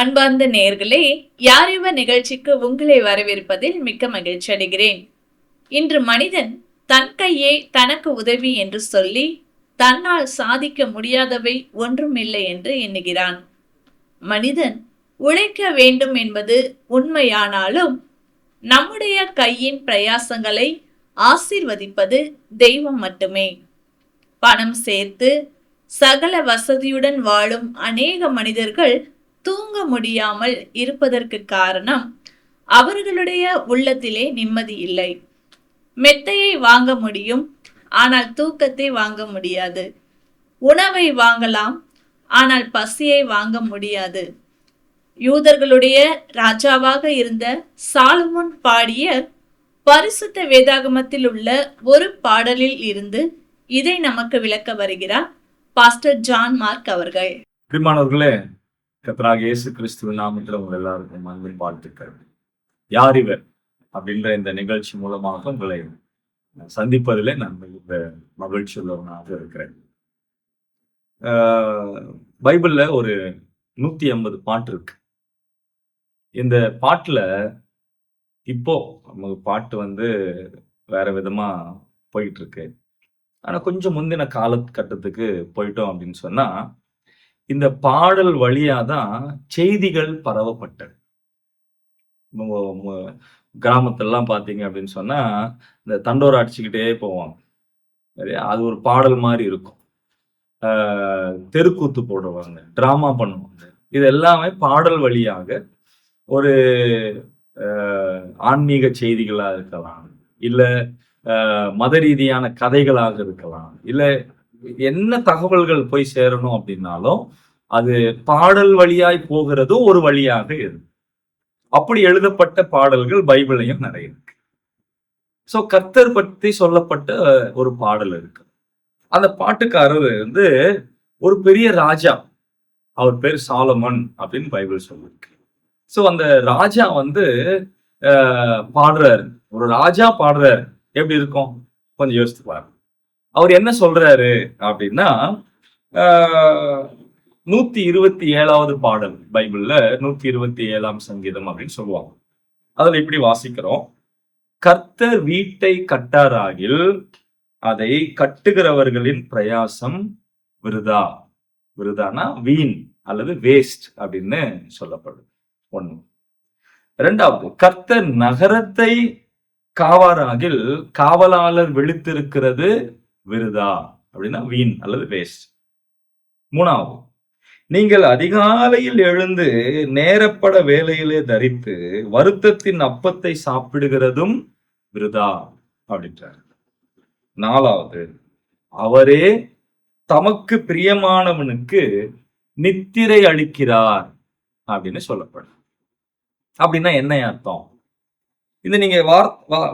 அன்பார்ந்த நேயர்களே, யார் இவர் நிகழ்ச்சிக்கு உங்களை வரவேற்பதில் மிக்க மகிழ்ச்சி அடைகிறேன். இன்று மனிதன் தன் கையே தனக்கு உதவி என்று சொல்லி தன்னால் சாதிக்க முடியாதவை ஒன்றுமில்லை என்று எண்ணுகிறான். மனிதன் உழைக்க வேண்டும் என்பது உண்மையானாலும் நம்முடைய கையின் பிரயாசங்களை ஆசீர்வதிப்பது தெய்வம் மட்டுமே. பணம் சேர்த்து சகல வசதியுடன் வாழும் அநேக மனிதர்கள் தூங்க முடியாமல் இருப்பதற்கு காரணம் அவர்களுடைய உள்ளத்திலே நிம்மதி இல்லை. மெத்தையை வாங்க முடியும், ஆனால் தூக்கத்தை வாங்க முடியாது. உணவை வாங்கலாம், ஆனால் பசியை வாங்க முடியாது. யூதர்களுடைய ராஜாவாக இருந்த சாலமோன் பாடிய பரிசுத்த வேதாகமத்தில் உள்ள ஒரு பாடலில் இருந்து இதை நமக்கு விளக்க வருகிறார் பாஸ்டர் ஜான் மார்க் அவர்கள். பிரியமானவர்களே, கர்த்தராகிய இயேசு கிறிஸ்துவின் நாமத்தில் உங்கள் எல்லாருக்கும் அன்பின் வாழ்த்துக்கள். யார் இவர் அப்படின்ற இந்த நிகழ்ச்சி மூலமாக உங்களை சந்திப்பதிலே நான் இந்த மகிழ்ச்சி உள்ளவனாக இருக்கிறேன். பைபிள்ல ஒரு 150 பாட்டு இருக்கு. இந்த பாட்டுல இப்போ நமக்கு பாட்டு வேற விதமா போயிட்டு இருக்கு. ஆனா கொஞ்சம் முந்தின காலகட்டத்துக்கு போயிட்டோம் அப்படின்னு சொன்னா, இந்த பாடல் வழியாதான் செய்திகள் பரவப்பட்டது. கிராமத்திலாம் பார்த்தீங்க அப்படின்னு சொன்னா, இந்த தண்டோரை அடிச்சுக்கிட்டே போவாங்க. சரியா? அது ஒரு பாடல் மாதிரி இருக்கும். தெருக்கூத்து போடுவாங்க, டிராமா பண்ணுவாங்க. இது எல்லாமே பாடல் வழியாக ஒரு ஆன்மீக செய்திகளா இருக்கலாம், இல்ல மத ரீதியான கதைகளாக இருக்கலாம், இல்ல என்ன தகவல்கள் போய் சேரணும் அப்படின்னாலும் அது பாடல் வழியாய் போகிறதும் ஒரு வழியாக இருக்கு. அப்படி எழுதப்பட்ட பாடல்கள் பைபிளையும் நிறைய இருக்கு. சோ கர்த்தர் பற்றி சொல்லப்பட்ட ஒரு பாடல் இருக்கு. அந்த பாட்டுக்காரர் ஒரு பெரிய ராஜா. அவர் பேர் சாலமன் அப்படின்னு பைபிள் சொல்லிருக்கு. சோ அந்த ராஜா பாடுறாரு. ஒரு ராஜா பாடுறாரு, எப்படி இருக்கும் கொஞ்சம் யோசித்து பாருங்க. அவர் என்ன சொல்றாரு அப்படின்னா, 127வது பாடல் பைபிள்ல 127ஆம் சங்கீதம் அப்படின்னு சொல்லுவாங்க. அதுல இப்படி வாசிக்கிறோம்: கர்த்தர் வீட்டை கட்டாராகில் அதை கட்டுகிறவர்களின் பிரயாசம் விருதா. விருதானா வீண் அல்லது வேஸ்ட் அப்படின்னு சொல்லப்படுது. ஒண்ணு. இரண்டாவது, கர்த்தர் நகரத்தை காவாராகில் காவலாளர் விழித்திருக்கிறது விருதா அப்படின்னா வீண் அல்லது வேஸ்ட். மூணாவது, நீங்கள் அதிகாலையில் எழுந்து நேரப்பட வேலையிலே தரித்து வருத்தத்தின் அப்பத்தை சாப்பிடுகிறதும் விருதா அப்படின்றார். நாலாவது, அவரே தமக்கு பிரியமானவனுக்கு நித்திரை அளிக்கிறார் அப்படின்னு சொல்லப்படும். அப்படின்னா என்ன அர்த்தம்? இந்த நீங்க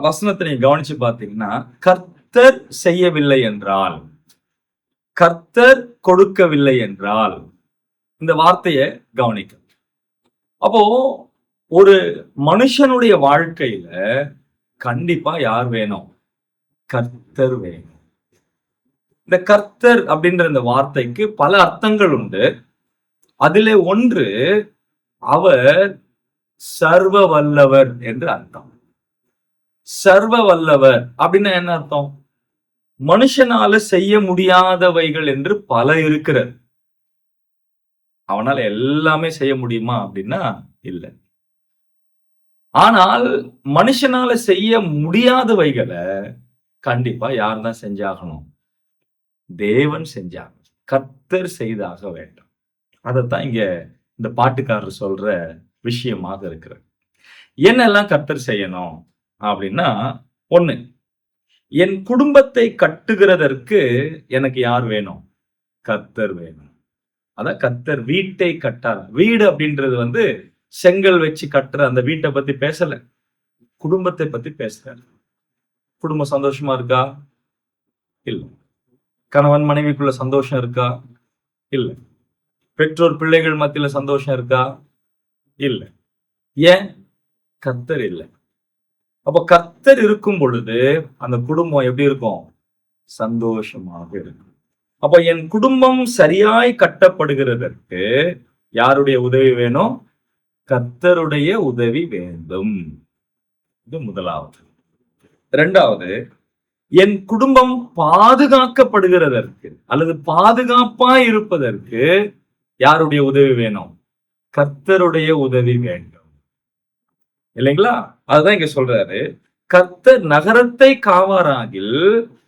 வசனத்தை நீங்க கவனிச்சு பார்த்தீங்கன்னா, கர்த்தர் செய்யவில்லை என்றால், கர்த்தர் கொடுக்கவில்லை என்றால், இந்த வார்த்தையை கவனிக்க. அப்போ ஒரு மனுஷனுடைய வாழ்க்கையில கண்டிப்பா யார் வேணும்? கர்த்தர் வேணும். இந்த கர்த்தர் அப்படின்ற இந்த வார்த்தைக்கு பல அர்த்தங்கள் உண்டு. அதிலே ஒன்று, அவர் சர்வ வல்லவர் என்று அர்த்தம். சர்வ வல்லவர் அப்படின்னா என்ன அர்த்தம்? மனுஷனால செய்ய முடியாதவைகள் என்று பல இருக்கிறது. அவனால எல்லாமே செய்ய முடியுமா அப்படின்னா இல்லை. ஆனால் மனுஷனால செய்ய முடியாதவைகளை கண்டிப்பா யார் தான் செஞ்சாகணும்? தேவன் செஞ்சாகணும். கர்த்தர் செய்தாக வேண்டும். அதைத்தான் இங்க இந்த பாட்டுக்காரர் சொல்ற விஷயமாக இருக்கிறது. என்னெல்லாம் கர்த்தர் செய்யணும் அப்படின்னா, ஒண்ணு, என் குடும்பத்தை கட்டுகிறதற்கு எனக்கு யார் வேணும்? கர்த்தர் வேணும். அதான் கர்த்தர் வீட்டை கட்டார். வீடு அப்படின்றது செங்கல் வச்சு கட்டுற அந்த வீட்டை பத்தி பேசல, குடும்பத்தை பத்தி பேசுறாரு. குடும்பம் சந்தோஷமா இருக்கா? இல்ல. கணவன் மனைவிக்குள்ள சந்தோஷம் இருக்கா? இல்ல. பெற்றோர் பிள்ளைகள் மத்தியில சந்தோஷம் இருக்கா? இல்ல. ஏன்? கர்த்தர் இல்லை. அப்ப கர்த்தர் இருக்கும் பொழுது அந்த குடும்பம் எப்படி இருக்கும்? சந்தோஷமாக இருக்கும். அப்ப என் குடும்பம் சரியாய் கட்டப்படுகிறதற்கு யாருடைய உதவி வேணும்? கர்த்தருடைய உதவி வேண்டும். இது முதலாவது. இரண்டாவது, என் குடும்பம் பாதுகாக்கப்படுகிறதற்கு அல்லது பாதுகாப்பா இருப்பதற்கு யாருடைய உதவி வேணும்? கர்த்தருடைய உதவி வேண்டும். இல்லைங்களா? அதுதான் இங்க சொல்றாரு. கர்த்தர் நகரத்தை காவாராகில்,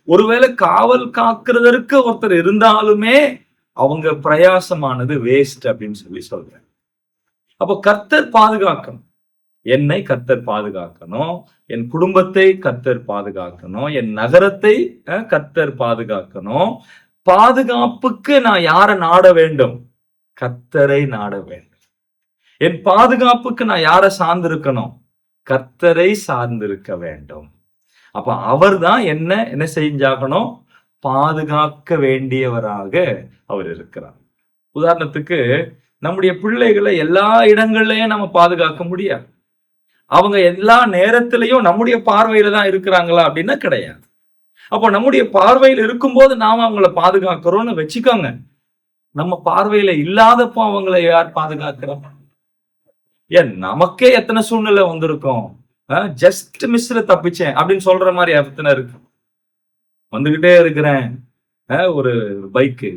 ஒருவேளை காவல் காக்கிறதற்கு ஒருத்தர் இருந்தாலுமே அவங்க பிரயாசமானது வேஸ்ட் அப்படின்னு சொல்லி சொல்றேன். அப்போ கர்த்தர் பாதுகாக்கணும். என்னை கர்த்தர் பாதுகாக்கணும், என் குடும்பத்தை கர்த்தர் பாதுகாக்கணும், என் நகரத்தை கர்த்தர் பாதுகாக்கணும். பாதுகாப்புக்கு நான் யாரை நாட வேண்டும்? கர்த்தரை நாட வேண்டும். என் பாதுகாப்புக்கு நான் யாரை சார்ந்திருக்கணும்? கர்த்தரை சார்ந்திருக்க வேண்டும். அப்ப அவர் தான் என்ன செஞ்சாகணும்? பாதுகாக்க வேண்டியவராக அவர் இருக்கிறார். உதாரணத்துக்கு, நம்முடைய பிள்ளைகளை எல்லா இடங்கள்லயும் நம்ம பாதுகாக்க முடியாது. அவங்க எல்லா நேரத்திலையும் நம்முடைய பார்வையில தான் இருக்கிறாங்களா அப்படின்னா கிடையாது. அப்போ நம்முடைய பார்வையில் இருக்கும்போது நாம அவங்கள பாதுகாக்கிறோம்னு வச்சுக்கோங்க. நம்ம பார்வையில இல்லாதப்போ அவங்கள யார் பாதுகாக்கிறோம்? ஏன் நமக்கே எத்தனை சூழ்நிலை வந்திருக்கும். ஜஸ்ட் மிஸ்ல தப்பிச்சேன் அப்படின்னு சொல்ற மாதிரி எத்தனை இருக்கு. வந்துகிட்டே இருக்கிறேன், ஒரு பைக்கு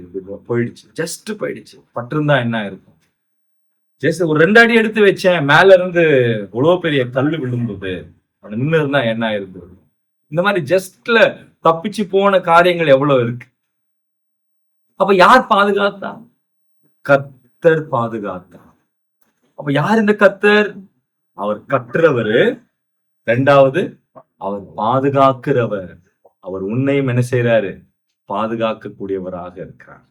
போயிடுச்சு, ஜஸ்ட் போயிடுச்சு, பட்டிருந்தா என்ன இருக்கும்? ஜஸ்ட் ஒரு 2 அடி எடுத்து வச்சேன், மேல இருந்து இவ்வளவு பெரிய கல்லு விழுந்தது, நின்று இருந்தா என்ன இருந்தது? இந்த மாதிரி ஜஸ்ட்ல தப்பிச்சு போன காரியங்கள் எவ்வளவு இருக்கு. அப்ப யார் பாதுகாத்தா? கர்த்தர் பாதுகாத்தா. அப்ப யார் இந்த கர்த்தர்? அவர் கட்டுறவரு. இரண்டாவது, அவர் பாதுகாக்கிறவர். அவர் உன்னையும் என்ன செய்யறாரு? பாதுகாக்க கூடியவராக இருக்கிறார்.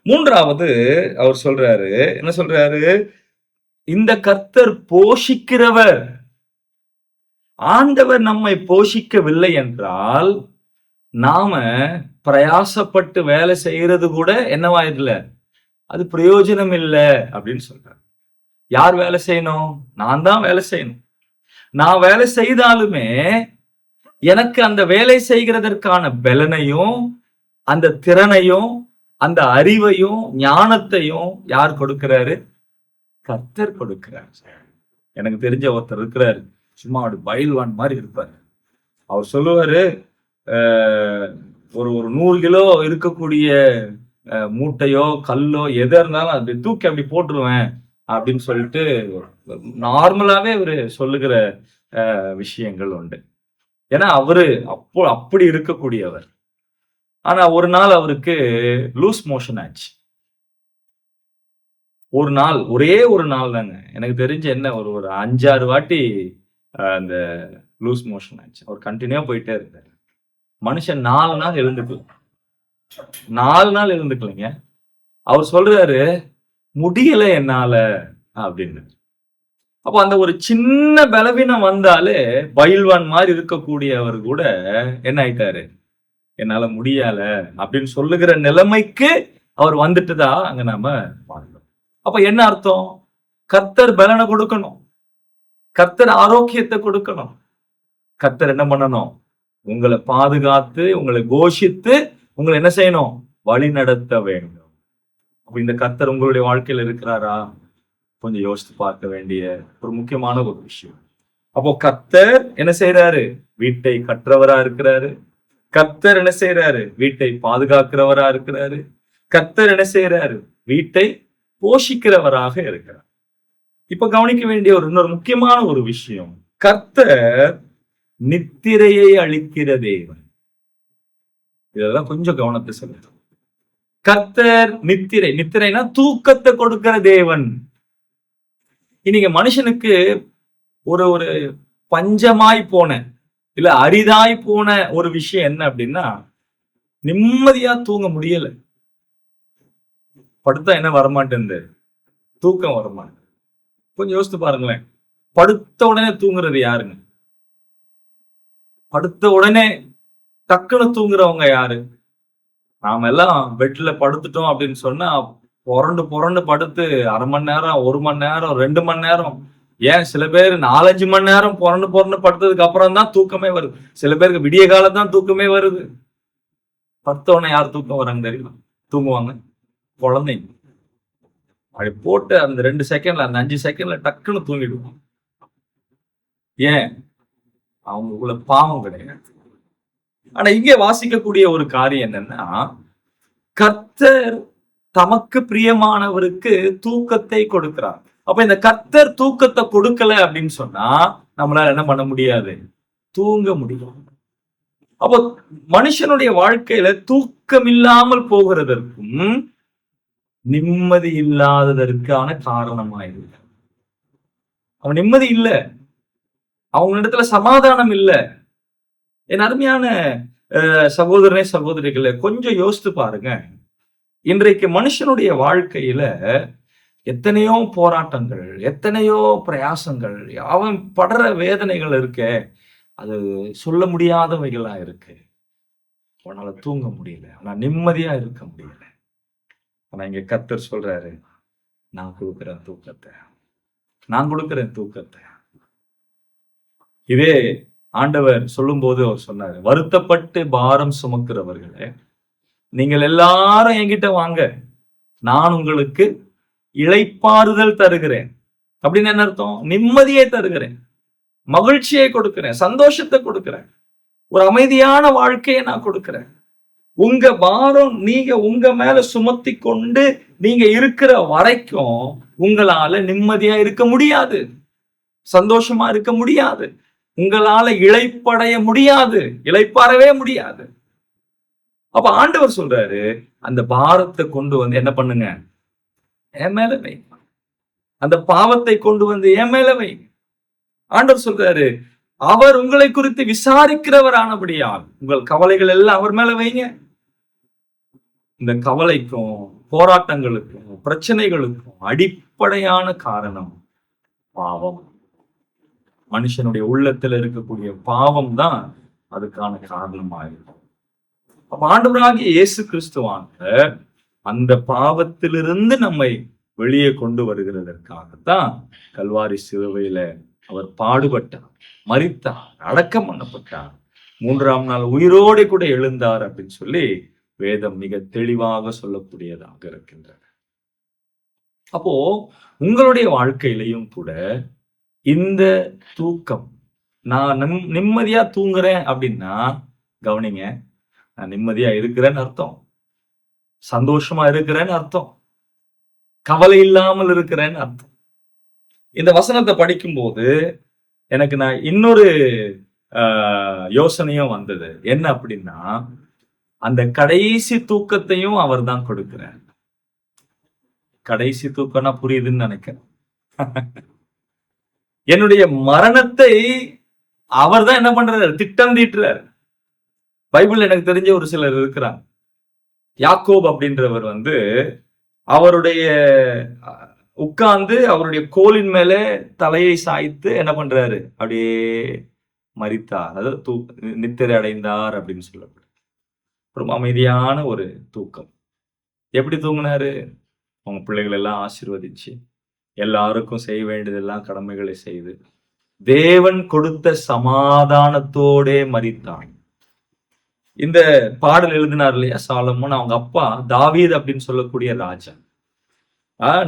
மூன்றாவது அவர் சொல்றாரு, என்ன சொல்றாரு? இந்த கர்த்தர் போஷிக்கிறவர். ஆண்டவர் நம்மை போஷிக்கவில்லை என்றால் நாம பிரயாசப்பட்டு வேலை செய்யறது கூட என்னவாயிடல, அது பிரயோஜனம் இல்லை அப்படின்னு சொல்றாரு. யார் வேலை செய்யணும்? நான் தான் வேலை செய்யணும். நான் வேலை செய்தாலுமே எனக்கு அந்த வேலை செய்கிறதற்கான பலனையும் அந்த திறனையும் அந்த அறிவையும் ஞானத்தையும் யார் கொடுக்கிறாரு? கர்த்தர் கொடுக்கிறார். எனக்கு தெரிஞ்ச ஒருத்தர் இருக்கிறாரு, சும்மா அப்படி பயில்வான் மாதிரி இருப்பாரு. அவர் சொல்லுவாரு, ஒரு 100 கிலோ இருக்கக்கூடிய மூட்டையோ கல்லோ எதா இருந்தாலும் அப்படி தூக்கி அப்படி போட்டுருவேன் அப்படின்னு சொல்லிட்டு நார்மலாவே அவரு சொல்லுகிற விஷயங்கள் உண்டு. ஏன்னா அவரு அப்படி இருக்கக்கூடியவர். ஆனா ஒரு நாள் அவருக்கு லூஸ் மோஷன் ஆச்சு. ஒரு நாள், ஒரே ஒரு நாள் தாங்க, எனக்கு தெரிஞ்ச என்ன ஒரு 5-6 வாட்டி அந்த லூஸ் மோஷன் ஆச்சு. அவர் கண்டினியூவா போயிட்டே இருந்தாரு. மனுஷன் 4 நாள் எழுந்துக்கல. 4 நாள் எழுந்துக்கலைங்க. அவர் சொல்றாரு, முடியல என்னால அப்படின்னு. அப்ப அந்த ஒரு சின்ன பலவீனம் வந்தாலே பயில்வான் மாதிரி இருக்கக்கூடியவர் கூட என்ன ஆயிட்டாரு? என்னால முடியல அப்படின்னு சொல்லுகிற நிலைமைக்கு அவர் வந்துட்டுதா அங்க நாம பார்க்கிறோம். அப்ப என்ன அர்த்தம்? கர்த்தர் பலனை கொடுக்கணும், கர்த்தர் ஆரோக்கியத்தை கொடுக்கணும். கர்த்தர் என்ன பண்ணணும்? உங்களை பாதுகாத்து, உங்களை போஷித்து, உங்களை என்ன செய்யணும்? வழி நடத்த வேண்டும். அப்ப இந்த கர்த்தர் உங்களுடைய வாழ்க்கையில் இருக்கிறாரா? கொஞ்சம் யோசித்து பார்க்க வேண்டிய ஒரு முக்கியமான ஒரு விஷயம். அப்போ கர்த்தர் என்ன செய்யறாரு? வீட்டை கற்றவரா இருக்கிறாரு. கர்த்தர் என்ன செய்யறாரு? வீட்டை பாதுகாக்கிறவரா இருக்கிறாரு. கர்த்தர் என்ன செய்யறாரு? வீட்டை போஷிக்கிறவராக இருக்கிறார். இப்ப கவனிக்க வேண்டிய இன்னொரு முக்கியமான ஒரு விஷயம், கர்த்தர் நித்திரையை அளிக்கிற தேவன். இதெல்லாம் கொஞ்சம் கவனத்தை செலுத்தும். கர்த்தர் நித்திரைனா தூக்கத்தை கொடுக்கிற தேவன். இன்னைக்கு மனுஷனுக்கு ஒரு பஞ்சமாய் போன இல்ல அரிதாய் போன ஒரு விஷயம் என்ன அப்படின்னா, நிம்மதியா தூங்க முடியல. படுத்தா என்ன வரமாட்டேன், தூக்கம் வரமாட்டேன். கொஞ்சம் யோசித்து பாருங்களேன், படுத்த உடனே தூங்குறது யாருங்க? படுத்த உடனே டக்குன்னு தூங்குறவங்க யாரு? நாம எல்லாம் பெட்ல படுத்துட்டோம் அப்படின்னு சொன்னா புரண்டு படுத்து 1/2 மணி நேரம், 1 மணி நேரம், 2 மணி நேரம், ஏன் சில பேர் 4-5 மணி நேரம் புரண்டு படுத்ததுக்கு அப்புறம் தான் தூக்கமே வருது. சில பேருக்கு விடிய காலம் தான் தூக்கமே வருது. படுத்தவொடனே யார் தூக்கம் வராங்க தெரியுமா? தூங்குவாங்க குழந்தைங்க. அப்படி போட்டு அந்த 2 செகண்ட்ல, அந்த 5 செகண்ட்ல டக்குன்னு தூங்கிடுவோம். ஏன்? அவங்களுக்குள்ள பாவம் கிடையாது. ஆனா இங்கே வாசிக்கக்கூடிய ஒரு காரியம் என்னன்னா, கர்த்தர் தமக்கு பிரியமானவருக்கு தூக்கத்தை கொடுக்கிறார். அப்ப இந்த கர்த்தர் தூக்கத்தை கொடுக்கல அப்படின்னு சொன்னா நம்மளால என்ன பண்ண முடியாது? தூங்க முடியும். அப்போ மனுஷனுடைய வாழ்க்கையில தூக்கம் இல்லாமல் போகிறதற்கும் நிம்மதி இல்லாததற்கான காரணமாயிருக்கு. அவன் நிம்மதி இல்ல, அவங்க இடத்துல சமாதானம் இல்ல. என் அருமையான சகோதரனே சகோதரிகளே, கொஞ்சம் யோசித்து பாருங்க. இன்றைக்கு மனுஷனுடைய வாழ்க்கையில எத்தனையோ போராட்டங்கள், எத்தனையோ பிரயாசங்கள், அவன் படுற வேதனைகள் இருக்கே, அது சொல்ல முடியாதவைகளா இருக்கு. அவனால தூங்க முடியல, ஆனா நிம்மதியா இருக்க முடியல. ஆனா இங்க கர்த்தர் சொல்றாரு, நான் கொடுக்கிறேன் தூக்கத்தை, நான் கொடுக்கிறேன் தூக்கத்தை. இதே ஆண்டவர் சொல்லும் போது அவர் சொன்னாரு, வருத்தப்பட்டு பாரம் சுமக்கிறவர்களே, நீங்கள் எல்லாரும் என்கிட்ட வாங்க, நான் உங்களுக்கு இளைப்பாறுதல் தருகிறேன். அப்படின்னு என்ன அர்த்தம்? நிம்மதியை தருகிறேன், மகிழ்ச்சியை கொடுக்கிறேன், சந்தோஷத்தை கொடுக்கிறேன், ஒரு அமைதியான வாழ்க்கையை நான் கொடுக்கிறேன். உங்க பாரம் நீங்க உங்க மேல சுமத்தி கொண்டு நீங்க இருக்கிற வரைக்கும் உங்களால நிம்மதியா இருக்க முடியாது, சந்தோஷமா இருக்க முடியாது, உங்களால இளைப்படைய முடியாது, இளைப்பாறவே முடியாது. அப்ப ஆண்டவர் சொல்றாரு, அந்த பாரத்தை கொண்டு வந்து என்ன பண்ணுங்க? என் மேல வை. அந்த பாவத்தை கொண்டு வந்து என் மேல வை. ஆண்டவர் சொல்றாரு, அவர் உங்களை குறித்து விசாரிக்கிறவர் ஆனபடியால் உங்கள் கவலைகள் எல்லாம் அவர் மேல வைங்க. இந்த கவலைக்கும் போராட்டங்களுக்கும் பிரச்சனைகளுக்கும் அடிப்படையான காரணம் பாவம். மனுஷனுடைய உள்ளத்துல இருக்கக்கூடிய பாவம் தான் அதுக்கான காரணமா இருக்கும். அப்ப ஆண்டவராகிய இயேசு கிறிஸ்துவான அந்த பாவத்திலிருந்து நம்மை வெளியே கொண்டு வருகிறதற்காகத்தான் கல்வாரி சிலுவையில அவர் பாடுபட்டார், மரித்தார், அடக்கம் பண்ணப்பட்டார், 3ஆம் நாள் உயிரோடு கூட எழுந்தார் அப்படின்னு சொல்லி வேதம் மிக தெளிவாக சொல்லக்கூடியதாக இருக்கின்றது. அப்போ உங்களுடைய வாழ்க்கையிலையும் கூட இந்த தூக்கம், நான் நிம்மதியா தூங்குறேன் அப்படின்னா கவனிங்க, நான் நிம்மதியா இருக்கிறேன்னு அர்த்தம், சந்தோஷமா இருக்கிறேன்னு அர்த்தம், கவலை இல்லாமல் இருக்கிறேன்னு அர்த்தம். இந்த வசனத்தை படிக்கும்போது எனக்கு நான் இன்னொரு யோசனையும் வந்தது. என்ன அப்படின்னா, அந்த கடைசி தூக்கத்தையும் அவர் தான் கொடுக்கிறார். கடைசி தூக்கம்னா புரியுதுன்னு நினைக்கிறேன். என்னுடைய மரணத்தை அவர் தான் என்ன பண்றாரு? திட்டம் தீட்டுறார். பைபிள் எனக்கு தெரிஞ்ச ஒரு சிலர் இருக்கிறாங்க. யாக்கோப் அப்படின்றவர் வந்து அவருடைய உட்கார்ந்து அவருடைய கோலின் மேல தலையை சாய்த்து என்ன பண்றாரு? அப்படியே மரித்தார், அதாவது நித்திரை அடைந்தார் அப்படின்னு சொல்லப்படுது. ரொம்ப அமைதியான ஒரு தூக்கம். எப்படி தூங்கினாரு? அவங்க பிள்ளைகள் எல்லாம் ஆசீர்வதிச்சு, எல்லாருக்கும் செய்ய வேண்டியதெல்லாம் கடமைகளை செய்து, தேவன் கொடுத்த சமாதானத்தோடே மரித்தான். இந்த பாடல் எழுதினார் இல்லையா சாலமோன், அவங்க அப்பா தாவீது அப்படின்னு சொல்லக்கூடிய ராஜா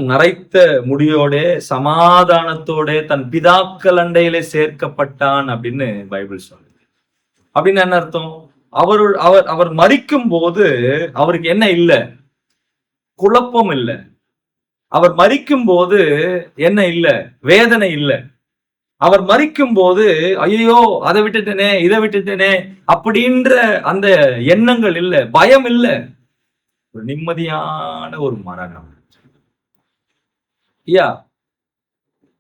நரைத்த முடியோட சமாதானத்தோட தன் பிதாக்கள் அண்டையிலே சேர்க்கப்பட்டான் அப்படின்னு பைபிள் சொல்லுது. அப்படின்னு என்ன அர்த்தம்? அவர் மரிக்கும் போது அவருக்கு என்ன இல்லை? குழப்பம் இல்லை. அவர் மரிக்கும் போது என்ன இல்லை? வேதனை இல்லை. அவர் மரிக்கும் போது ஐயோ அதை விட்டுட்டேனே, இதை விட்டுட்டேனே அப்படின்ற அந்த எண்ணங்கள் இல்லை, பயம் இல்லை, ஒரு நிம்மதியான ஒரு மரணம். ஐயா,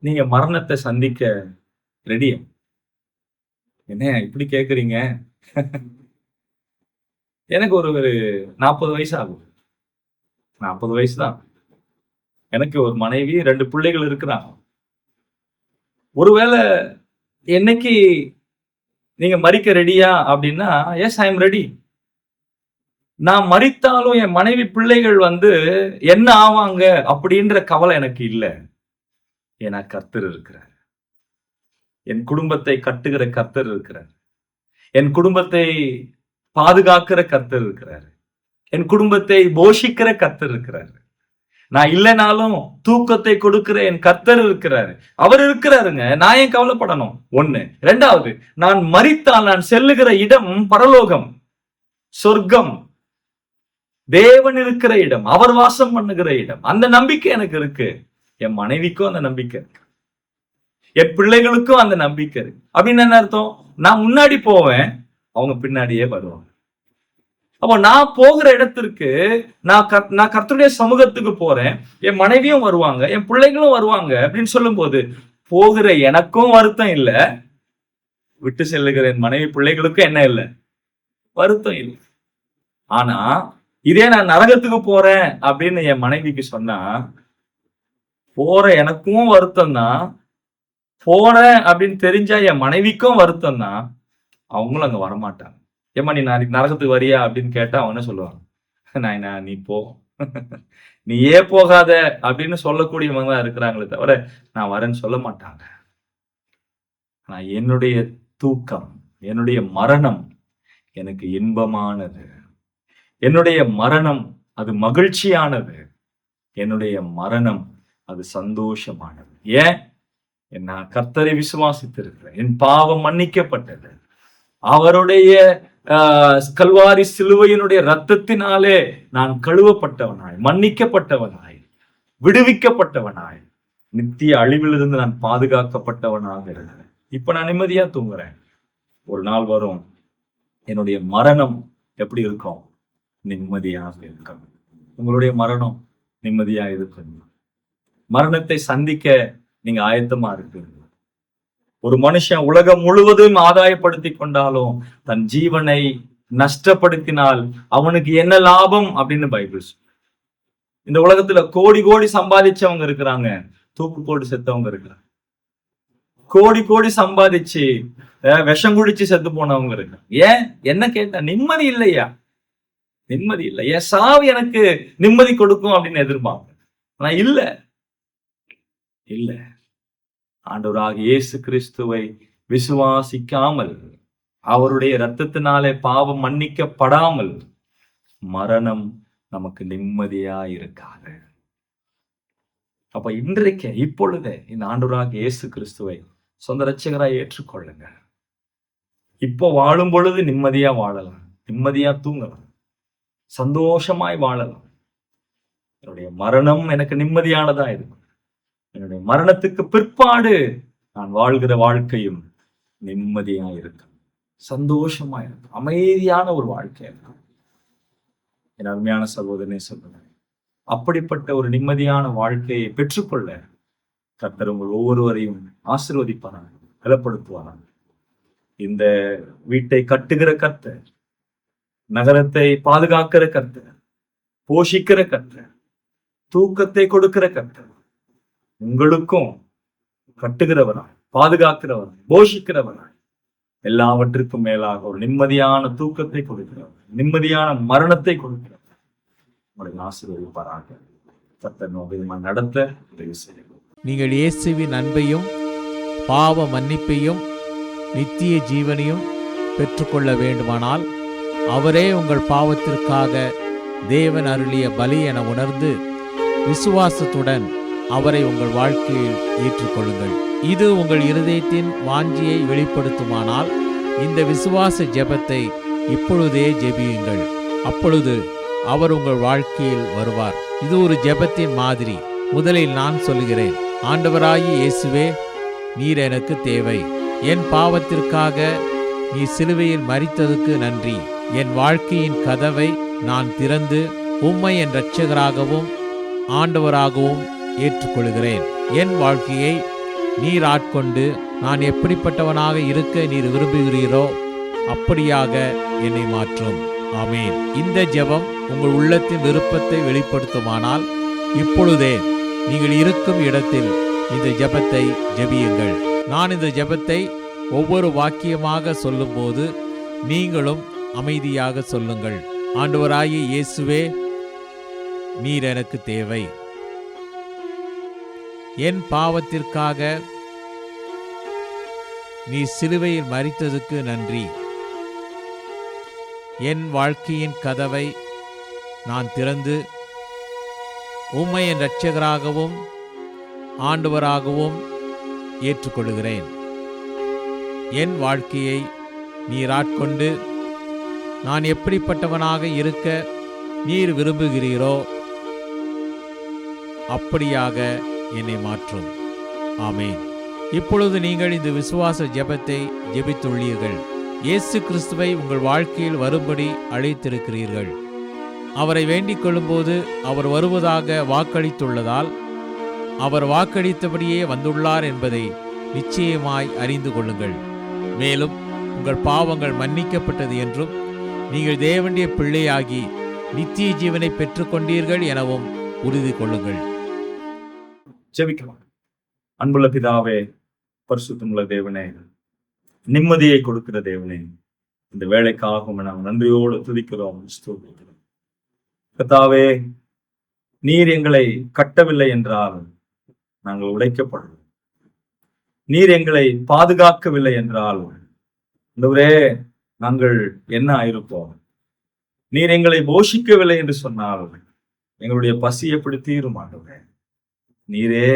நீங்க மரணத்தை சந்திக்க ரெடியா? என்ன இப்படி கேக்குறீங்க? எனக்கு ஒரு 40 வயசு ஆகும். 40 வயசு தான். எனக்கு ஒரு மனைவி, 2 பிள்ளைகள் இருக்கிறாங்க. ஒருவேளை என்னைக்கு நீங்க மரிக்க ரெடியா அப்படின்னா, எஸ் ஐ எம் ரெடி. நான் மரித்தாலும் என் மனைவி பிள்ளைகள் வந்து என்ன ஆவாங்க அப்படின்ற கவலை எனக்கு இல்லை. ஏன்னா கர்த்தர் இருக்கிறார். என் குடும்பத்தை கட்டுகிற கர்த்தர் இருக்கிறார். என் குடும்பத்தை பாதுகாக்கிற கர்த்தர் இருக்கிறார். என் குடும்பத்தை போஷிக்கிற கர்த்தர் இருக்கிறார். நான் இல்லைனாலும் தூக்கத்தை கொடுக்கிற என் கர்த்தர் இருக்கிறாரு. அவர் இருக்கிறாருங்க. நான் ஏன் கவலைப்படணும்? ஒண்ணு. இரண்டாவது, நான் மரித்தால் நான் செல்லுகிற இடம் பரலோகம், சொர்க்கம், தேவன் இருக்கிற இடம், அவர் வாசம் பண்ணுகிற இடம். அந்த நம்பிக்கை எனக்கு இருக்கு. என் மனைவிக்கும் அந்த நம்பிக்கை இருக்கு. என் பிள்ளைகளுக்கும் அந்த நம்பிக்கை இருக்கு. அப்படின்னு என்ன அர்த்தம்? நான் முன்னாடி போவேன், அவங்க பின்னாடியே வருவாங்க. அப்போ நான் போகிற இடத்திற்கு, நான் கர்த்தருடைய சமூகத்துக்கு போறேன், என் மனைவியும் வருவாங்க, என் பிள்ளைகளும் வருவாங்க அப்படின்னு சொல்லும் போது போகிற எனக்கும் வருத்தம் இல்லை, விட்டு செல்லுகிற என் மனைவி பிள்ளைகளுக்கும் என்ன இல்லை? வருத்தம் இல்லை. ஆனா இதே நான் நரகத்துக்கு போறேன் அப்படின்னு என் மனைவிக்கு சொன்னா, போற எனக்கும் வருத்தம் தான், போறேன் அப்படின்னு தெரிஞ்சா என் மனைவிக்கும் வருத்தம் தான், அவங்களும் அங்க வரமாட்டாங்க. ஏமா நீ நாளைக்கு நரகத்துக்கு வரியா அப்படின்னு கேட்டா அவங்க என்ன சொல்லுவாங்க? நான் நீ போ, நீ ஏன் போகாத அப்படின்னு சொல்லக்கூடியவங்க தான் இருக்கிறாங்களே தவிர நான் வரேன்னு சொல்ல மாட்டாங்க. ஆனா என்னுடைய தூக்கம், என்னுடைய மரணம் எனக்கு இன்பமானது, என்னுடைய மரணம் அது மகிழ்ச்சியானது, என்னுடைய மரணம் அது சந்தோஷமானது. ஏன்? நான் கர்த்தரை விசுவாசித்திருக்கிறேன், என் பாவம் மன்னிக்கப்பட்டது, அவருடைய கல்வாரி சிலுவையினுடைய இரத்தத்தினாலே நான் கழுவப்பட்டவனாய், மன்னிக்கப்பட்டவனாய், விடுவிக்கப்பட்டவனாய், நித்திய அழிவிலிருந்து நான் பாதுகாக்கப்பட்டவனாக இருக்கிறேன். இப்ப நான் நிம்மதியா தூங்குறேன். ஒரு நாள் வரும், என்னுடைய மரணம் எப்படி இருக்கும்? நிம்மதியாக இருக்கும். உங்களுடைய மரணம் நிம்மதியா இருக்கும். மரணத்தை சந்திக்க நீங்க ஆயத்தமா இருக்கீங்க. ஒரு மனுஷன் உலகம் முழுவதும் ஆதாயப்படுத்தி கொண்டாலும் தன் ஜீவனை நஷ்டப்படுத்தினால் அவனுக்கு என்ன லாபம் அப்படின்னு பைபிள். இந்த உலகத்துல கோடி கோடி சம்பாதிச்சவங்க இருக்கிறாங்க, தூக்கு போட்டு செத்தவங்க இருக்கிறாங்க. கோடி கோடி சம்பாதிச்சு விஷம் குடிச்சு செத்து போனவங்க இருக்காங்க. ஏன்? என்ன கேட்டா நிம்மதி இல்லையா? நிம்மதி இல்லை. என் சாவு எனக்கு நிம்மதி கொடுக்கும் அப்படின்னு எதிர்பார்ப்பேன். ஆனா இல்ல இல்ல. ஆண்டவராக இயேசு கிறிஸ்துவை விசுவாசிக்காமல், அவருடைய இரத்தத்தினாலே பாவம் மன்னிக்கப்படாமல் மரணம் நமக்கு நிம்மதியா இருக்காது. அப்ப இன்றைக்கு இப்பொழுதே இந்த ஆண்டவராக இயேசு கிறிஸ்துவை சொந்த இரட்சகராய் ஏற்றுக்கொள்ளுங்க. இப்போ வாழும் பொழுது நிம்மதியா வாழலாம், நிம்மதியா தூங்கலாம், சந்தோஷமாய் வாழலாம். என்னுடைய மரணம் எனக்கு நிம்மதியானதா இருக்கும். என்னுடைய மரணத்துக்கு பிற்பாடு நான் வாழ்கிற வாழ்க்கையும் நிம்மதியா இருக்கும், சந்தோஷமா இருக்கும், அமைதியான ஒரு வாழ்க்கை இருக்கும். என் அருமையான சகோதரனே சொல்லுங்க, அப்படிப்பட்ட ஒரு நிம்மதியான வாழ்க்கையை பெற்றுக்கொள்ள கர்த்தர் உங்கள் ஒவ்வொருவரையும் ஆசீர்வதிப்பாராக, பலப்படுத்துவாராக. இந்த வீட்டை கட்டுகிற கர்த்தர், நகரத்தை பாதுகாக்கிற கர்த்தர், போஷிக்கிற கர்த்தர், தூக்கத்தை கொடுக்கிற கர்த்தர், உங்களுக்கும் கட்டுகிறவராய், பாதுகாக்கிறவராய், போஷிக்கிறவராய், எல்லாவற்றுக்கும் மேலாக ஒரு நிம்மதியான தூக்கத்தை கொடுக்கிறவர், நிம்மதியான மரணத்தை கொடுக்கிறவர் உங்களை ஆசீர்வதிப்பாராக. கர்த்தர் நோக்கமா நடத்த உதவி செய்யும். நீங்கள் இயேசுவின் அன்பையும் பாவ மன்னிப்பையும் நித்திய ஜீவனையும் பெற்றுக்கொள்ள வேண்டுமானால் அவரே உங்கள் பாவத்திற்காக தேவன் அருளிய பலி என உணர்ந்து விசுவாசத்துடன் அவரை உங்கள் வாழ்க்கையில் ஏற்றுக்கொள்ளுங்கள். இது உங்கள் இருதயத்தின் வாஞ்சியை வெளிப்படுத்துமானால் இந்த விசுவாச ஜெபத்தை இப்பொழுதே ஜெபியுங்கள். அப்பொழுது அவர் உங்கள் வாழ்க்கையில் வருவார். இது ஒரு ஜெபத்தின் மாதிரி. முதலில் நான் சொல்கிறேன். ஆண்டவராகிய இயேசுவே, நீர் எனக்கு தேவை. என் பாவத்திற்காக நீ சிலுவையில் மரித்ததுக்கு நன்றி. என் வாழ்க்கையின் கதவை நான் திறந்து உம்மை என் இரட்சகராகவும் ஆண்டவராகவும் ஏற்றுக்கொள்கிறேன். என் வாழ்க்கையை நீர் ஆட்கொண்டு நான் எப்படிப்பட்டவனாக இருக்க நீர் விரும்புகிறீரோ அப்படியாக என்னை மாற்றும். ஆமேன். இந்த ஜெபம் உங்கள் உள்ளத்தின் விருப்பத்தை வெளிப்படுத்துமானால் இப்பொழுதே நீங்கள் இருக்கும் இடத்தில் இந்த ஜெபத்தை ஜெபியுங்கள். நான் இந்த ஜெபத்தை ஒவ்வொரு வாக்கியமாக சொல்லும்போது நீங்களும் அமைதியாக சொல்லுங்கள். ஆண்டவராகிய இயேசுவே, நீர் எனக்கு தேவை. என் பாவத்திற்காக நீ சிலுவையில் மரித்ததுக்கு நன்றி. என் வாழ்க்கையின் கதவை நான் திறந்து உம்மை என் இரட்சகராகவும் ஆண்டவராகவும் ஏற்றுக்கொள்கிறேன். என் வாழ்க்கையை நீர் ஆட்கொண்டு நான் எப்படிப்பட்டவனாக இருக்க நீர் விரும்புகிறீரோ அப்படியாக என்னை மாற்றும். ஆமென். இப்பொழுது நீங்கள் இந்த விசுவாச ஜெபத்தை ஜெபித்துள்ளீர்கள். இயேசு கிறிஸ்துவை உங்கள் வாழ்க்கையில் வரும்படி அழைத்திருக்கிறீர்கள். அவரை வேண்டிக் கொள்ளும்போது அவர் வருவதாக வாக்களித்துள்ளதால் அவர் வாக்களித்தபடியே வந்துள்ளார் என்பதை நிச்சயமாய் அறிந்து கொள்ளுங்கள். மேலும் உங்கள் பாவங்கள் மன்னிக்கப்பட்டது என்றும் நீங்கள் தேவனுடைய பிள்ளையாகி நித்திய ஜீவனை பெற்றுக்கொண்டீர்கள் எனவும் உறுதி கொள்ளுங்கள். ஜெபிக்கலாம். அன்புள்ள பிதாவே, பரிசுத்தமுள்ள தேவனே, நிம்மதியை கொடுக்கிற தேவனே, இந்த வேலைக்காகவும் நாம் நன்றியோடு துதிக்கிறோம், ஸ்தோத்திரிக்கிறோம். கர்த்தாவே, நீர் எங்களை கட்டவில்லை என்றால் நாங்கள் உடைக்கப்படுவோம். நீர் எங்களை பாதுகாக்கவில்லை என்றால் ஆண்டவரே நாங்கள் என்ன ஆயிருப்போம். நீர் எங்களை போஷிக்கவில்லை என்று சொன்னால் எங்களுடைய பசி எப்படி தீரும் ஆண்டவரே. நீரே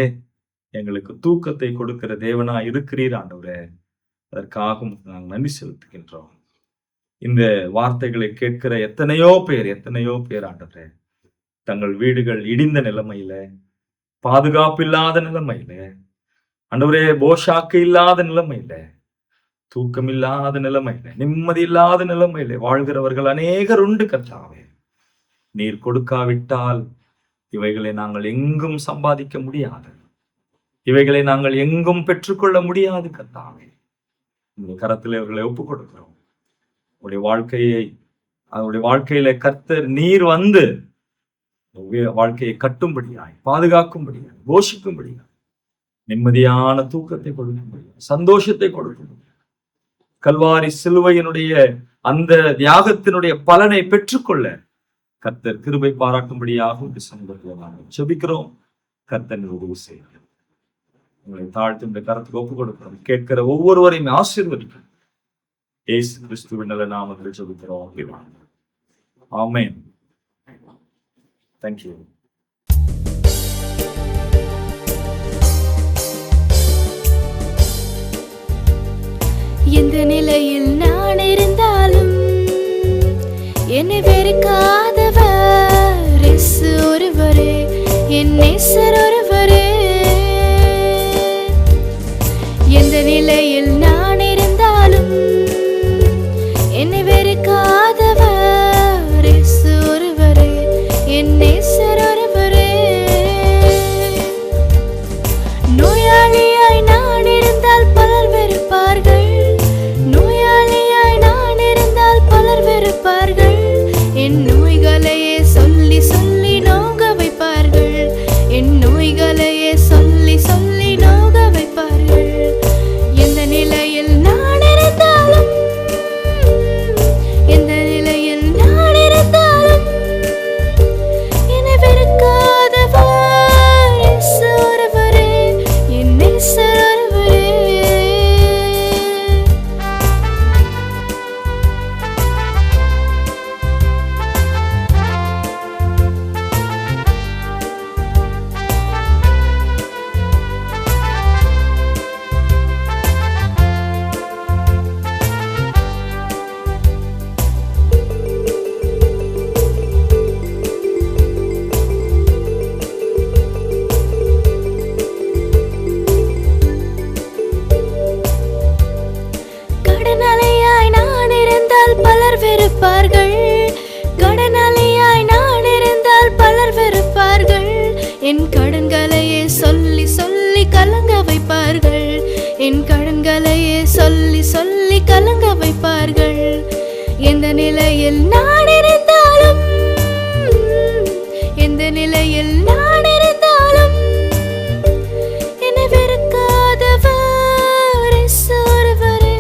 எங்களுக்கு தூக்கத்தை கொடுக்கிற தேவனா இருக்கிறீர் ஆண்டவரே. அதற்காகவும் நாங்கள் நன்றி செலுத்துகின்றோம். இந்த வார்த்தைகளை கேட்கிற எத்தனையோ பேர் ஆண்டவரே, தங்கள் வீடுகள் இடிந்த நிலைமையில, பாதுகாப்பு இல்லாத நிலைமையில, ஆண்டவரே போஷாக்கு இல்லாத நிலைமையில, தூக்கம் இல்லாத நிலைமையில, நிம்மதி இல்லாத நிலைமையில வாழ்கிறவர்கள் அநேகர் உண்டு கர்த்தாவே. நீர் கொடுக்காவிட்டால் இவைகளை நாங்கள் எங்கும் சம்பாதிக்க முடியாது. இவைகளை நாங்கள் எங்கும் பெற்றுக்கொள்ள முடியாது கர்த்தாவே. இந்த கரத்தில் இவர்களை ஒப்புக் கொடுக்கிறோம். உங்களுடைய வாழ்க்கையில கர்த்தர் நீர் வந்து வாழ்க்கையை கட்டும்படியாய், பாதுகாக்கும்படியாய், போஷிக்கும்படியாய், நிம்மதியான தூக்கத்தை கொடுக்கும்படியாய், சந்தோஷத்தை கொடுக்கும்படியாய், கல்வாரி சிலுவையினுடைய அந்த தியாகத்தினுடைய பலனை பெற்றுக்கொள்ள கர்த்தர் கிருபை பாராட்டும்படியாகவும் ஜெபிக்கிறோம். கர்த்தர் உதவி செய்கிறார். உங்களை தாழ்த்து இந்த கரத்துக்கு ஒப்புக் கொடுக்கிறோம். கேட்கிற ஒவ்வொருவரையும் ஆசீர்வதிக்கிறோம். இயேசு கிறிஸ்துவின் நல்ல நாமத்தில் ஜெபிக்கிறோம். ஆமென். Thank you. எந்த நிலையில் நான் இருந்தாலும் என்னை வெறுக்காதவர் இயேசு ஒருவரே, என் நேசர் ஒருவரே. எந்த நிலையில் நான் இருந்தாலும் என்னை வெறுக்காதவர் இயேசு ஒருவரே, என் நேசர் ஒருவரே. நோயாளியாய் நான் இருந்தால் பலர் வெறுப்பார்கள், நோயாளியாய் நான் இருந்தால் பலர் வெறுப்பார்கள். என் நோய்களையே சொல்லி சொல்லி நோக வைப்பார்கள், என் நோய்களையே சொல்லி சொல்லி நோக வைப்பார்கள். எந்த நிலையில் நான் இருந்தாலும், எந்த நிலையில் நான் இருந்தாலும் என்னை வெறுக்காதவர் இயேசு ஒருவரே, என் நேசர் ஒருவரே. கடனாளியாய் நான் இருந்தால் பலர் வெறுப்பார்கள், கடனாளியாய் நான் இருந்தால் பலர் வெறுப்பார்கள். என் கடன்களையே சொல்லி சொல்லி கலங்க வைப்பார்கள், என் கடன்களையே சொல்லி சொல்லி கலங்க வைப்பார்கள். எந்த நிலையில் நான் இருந்தாலும், எந்த நிலையில் நான் இருந்தாலும் என்னை வெறுக்காதவர் இயேசு ஒருவரே,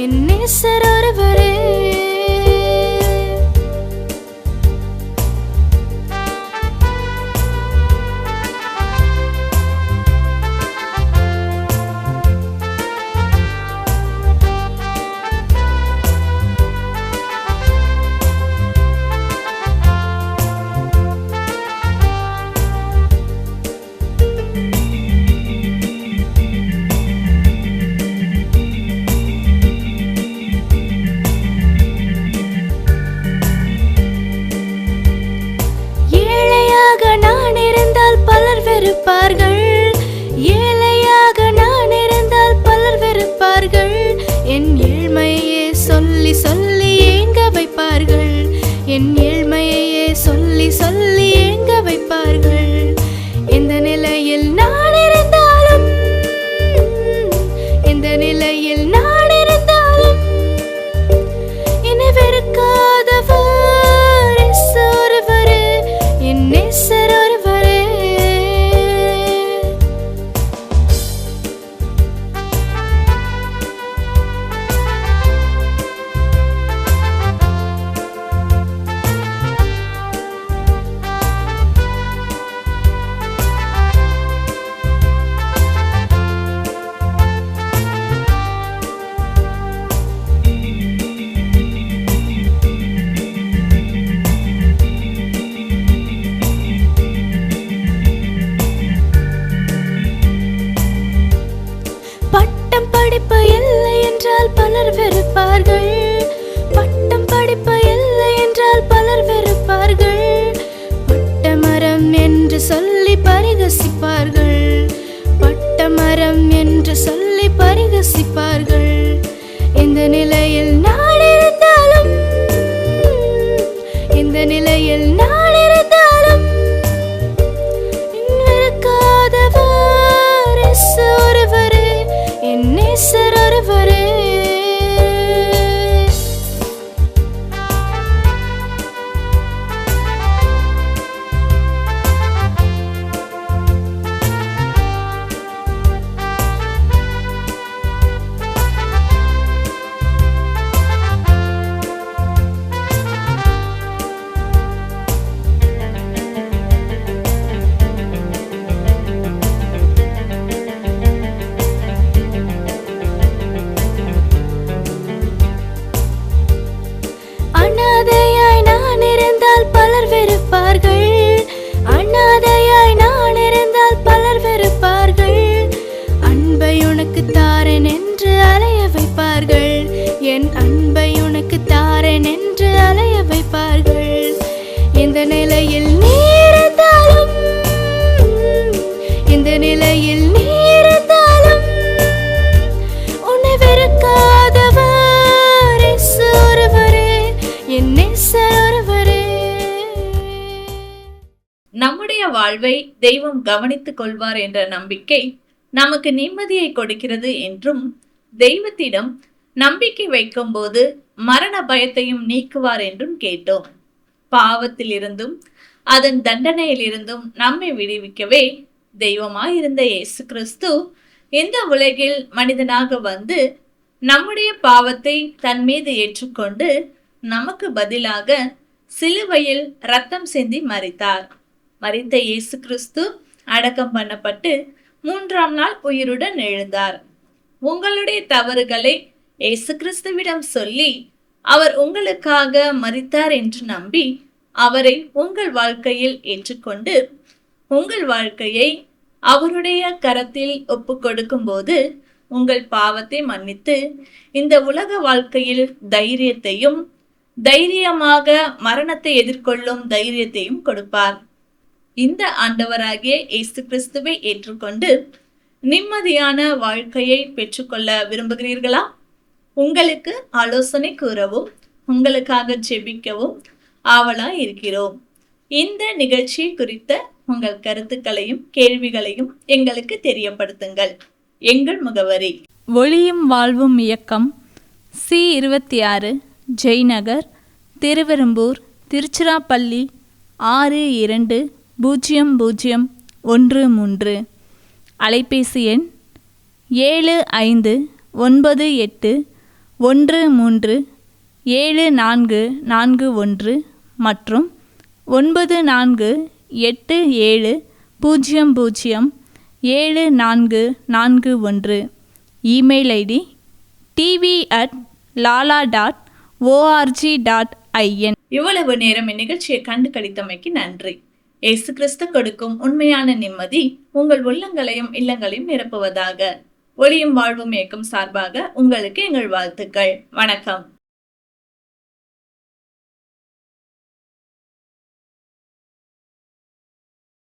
என் நேசர் ஒருவரே. வெறுப்பார்கள். ஏழையாக நான் இருந்தால் பலர் வெறுப்பார்கள். என் ஏழ்மையே சொல்லி சொல்லி ஏங்க வைப்பார்கள். என் ஏழ்மையே சொல்லி சொல்லி ஏங்க வைப்பார்கள். எந்த நிலையில் நான் இருந்தாலும், எந்த நிலையில் நான் இருந்தாலும் என்னை வெறுக்காதவர் இயேசு ஒருவரே, என் நேசர் ஒருவரே. பட்டம் படிப்பு இல்லை என்றால் பலர் வெறுப்பார்கள். பட்டம் படிப்பு இல்லை என்றால் பலர் வெறுப்பார்கள். பட்டமரம் என்று சொல்லி பரிகசிப்பார்கள். பட்டமரம் என்று சொல்லி பரிகசிப்பார்கள். இந்த நிலையில் நான் இருந்தாலும், இந்த நிலையில் நான் இருந்தாலும் என் வெறுக்காதவர் இயேசு ஒருவரே, என் நேசர் ஒருவரே. அனாதையாய் நான் இருந்தால் பலர் வெறுப்பார்கள். அனாதையாய் நான் இருந்தால் பலர் வெறுப்பார்கள். அன்பை உனக்கு தாரேன் என்று அலைய வைப்பார்கள். என் அன்பை உனக்கு தாரேன் என்று அலைய வைப்பார்கள். இந்த நிலையில் நீ இருந்தாலும், இந்த நிலையில் நீ இருந்தாலும் உன்னை வெறுக்காதவர் இயேசு ஒருவரே, என் நேசர் ஒருவரே. நம்முடைய வாழ்வை தெய்வம் கவனித்துக் கொள்வார் என்ற நம்பிக்கை நமக்கு நிம்மதியை கொடுக்கிறது என்றும், தெய்வத்திடம் நம்பிக்கை வைக்கும்போது மரண பயத்தையும் நீக்குவார் என்றும் கேட்டோம். பாவத்திலிருந்தும் அதன் தண்டனையிலிருந்தும் நம்மை விடுவிக்கவே தெய்வமாயிருந்த இயேசு கிறிஸ்து இந்த உலகில் மனிதனாக வந்து நம்முடைய பாவத்தை தன் மீது ஏற்றுக்கொண்டு நமக்கு பதிலாக சிலுவையில் இரத்தம் சிந்தி மரித்தார். மரித்த இயேசு கிறிஸ்து அடக்கம் பண்ணப்பட்டு 3ஆம் நாள் உயிருடன் எழுந்தார். உங்களுடைய தவறுகளை இயேசு கிறிஸ்துவிடம் சொல்லி அவர் உங்களுக்காக மரித்தார் என்று நம்பி அவரை உங்கள் வாழ்க்கையில் ஏற்றுக்கொண்டு உங்கள் வாழ்க்கையை அவருடைய கரத்தில் ஒப்பு கொடுக்கும் போது உங்கள் பாவத்தை மன்னித்து இந்த உலக வாழ்க்கையில் தைரியமாக மரணத்தை எதிர்கொள்ளும் தைரியத்தையும் கொடுப்பார். இந்த ஆண்டவராகிய இயேசு கிறிஸ்துவை ஏற்றுக்கொண்டு நிம்மதியான வாழ்க்கையை பெற்றுக்கொள்ள விரும்புகிறீர்களா? உங்களுக்கு ஆலோசனை கூறவும் உங்களுக்காக ஜெபிக்கவும் ஆவலாய் இருக்கிறோம். இந்த நிகழ்ச்சியை குறித்த உங்கள் கருத்துக்களையும் கேள்விகளையும் எங்களுக்கு தெரியப்படுத்துங்கள். எங்கள் முகவரி: ஒளியும் வாழ்வும் இயக்கம், C26, ஜெய்நகர், திருவெரும்பூர், திருச்சிராப்பள்ளி 620013. அலைபேசி எண் 7598137441 மற்றும் 9487007441. Email ID tv@lala.org.in. இவ்வளவு நேரம் இந்நிகழ்ச்சியை கண்டு கழித்தமைக்கு நன்றி. இயேசு கிறிஸ்து கொடுக்கும் உண்மையான நிம்மதி உங்கள் உள்ளங்களையும் இல்லங்களையும் நிரப்புவதாக. ஒளியும் வாழ்வும் இயக்கம் சார்பாக உங்களுக்கு எங்கள் வாழ்த்துக்கள். வணக்கம்.